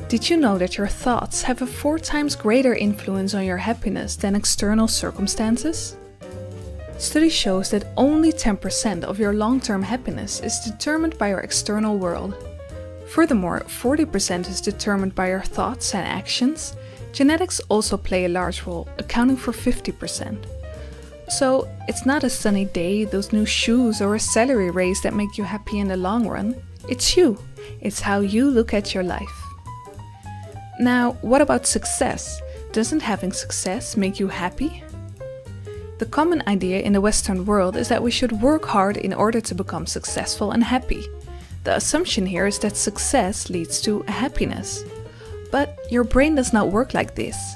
Did you know that your thoughts have a 4 times greater influence on your happiness than external circumstances? Study shows that only 10% of your long-term happiness is determined by your external world. Furthermore, 40% is determined by your thoughts and actions. Genetics also play a large role, accounting for 50%. So, it's not a sunny day, those new shoes, or a salary raise that make you happy in the long run. It's you. It's how you look at your life. Now, what about success? Doesn't having success make you happy? The common idea in the Western world is that we should work hard in order to become successful and happy. The assumption here is that success leads to happiness. But your brain does not work like this.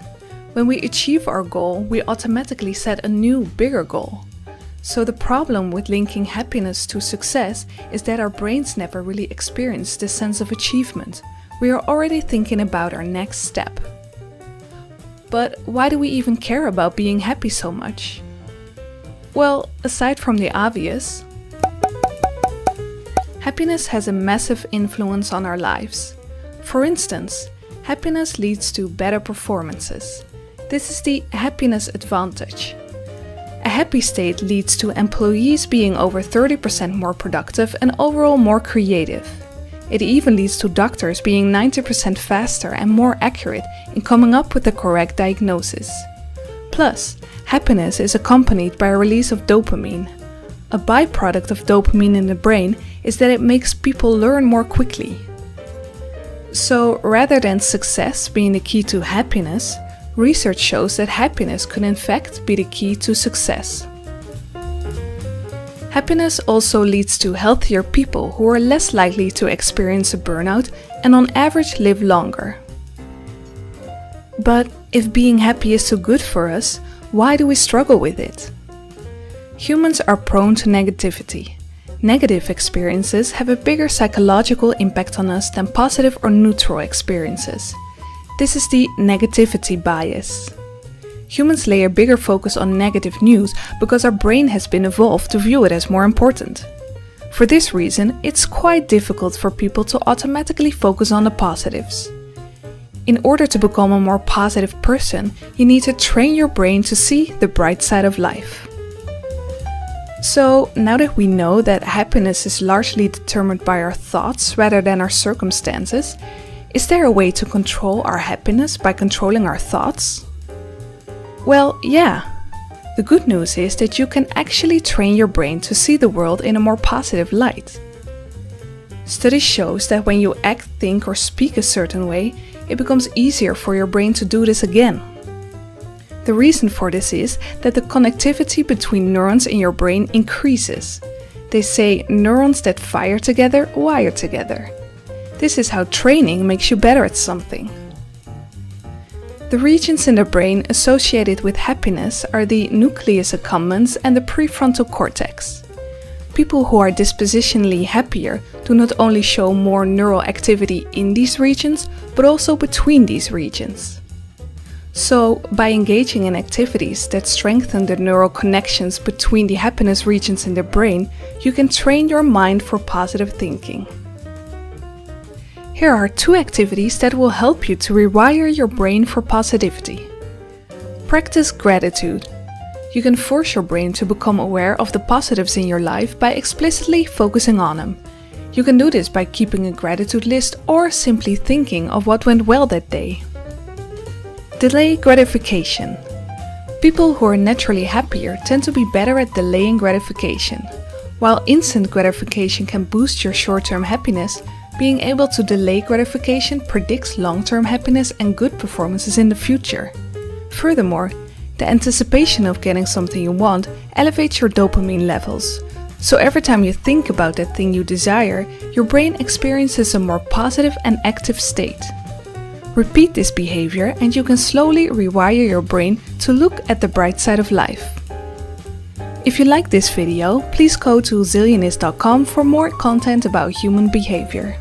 When we achieve our goal, we automatically set a new, bigger goal. So the problem with linking happiness to success is that our brains never really experience this sense of achievement. We are already thinking about our next step. But why do we even care about being happy so much? Well, aside from the obvious, happiness has a massive influence on our lives. For instance, happiness leads to better performances. This is the happiness advantage. A happy state leads to employees being over 30% more productive and overall more creative. It even leads to doctors being 90% faster and more accurate in coming up with the correct diagnosis. Plus, happiness is accompanied by a release of dopamine. A byproduct of dopamine in the brain is that it makes people learn more quickly. So, rather than success being the key to happiness, research shows that happiness could in fact be the key to success. Happiness also leads to healthier people who are less likely to experience a burnout and on average live longer. But if being happy is so good for us, why do we struggle with it? Humans are prone to negativity. Negative experiences have a bigger psychological impact on us than positive or neutral experiences. This is the negativity bias. Humans lay a bigger focus on negative news because our brain has been evolved to view it as more important. For this reason, it's quite difficult for people to automatically focus on the positives. In order to become a more positive person, you need to train your brain to see the bright side of life. So, now that we know that happiness is largely determined by our thoughts rather than our circumstances, is there a way to control our happiness by controlling our thoughts? Well, yeah. The good news is that you can actually train your brain to see the world in a more positive light. Study shows that when you act, think, or speak a certain way, it becomes easier for your brain to do this again. The reason for this is that the connectivity between neurons in your brain increases. They say neurons that fire together wire together. This is how training makes you better at something. The regions in the brain associated with happiness are the nucleus accumbens and the prefrontal cortex. People who are dispositionally happier do not only show more neural activity in these regions, but also between these regions. So, by engaging in activities that strengthen the neural connections between the happiness regions in the brain, you can train your mind for positive thinking. Here are 2 activities that will help you to rewire your brain for positivity. Practice gratitude. You can force your brain to become aware of the positives in your life by explicitly focusing on them. You can do this by keeping a gratitude list or simply thinking of what went well that day. Delay gratification. People who are naturally happier tend to be better at delaying gratification. While instant gratification can boost your short-term happiness, being able to delay gratification predicts long-term happiness and good performances in the future. Furthermore, the anticipation of getting something you want elevates your dopamine levels. So every time you think about that thing you desire, your brain experiences a more positive and active state. Repeat this behavior and you can slowly rewire your brain to look at the bright side of life. If you like this video, please go to zillionist.com for more content about human behavior.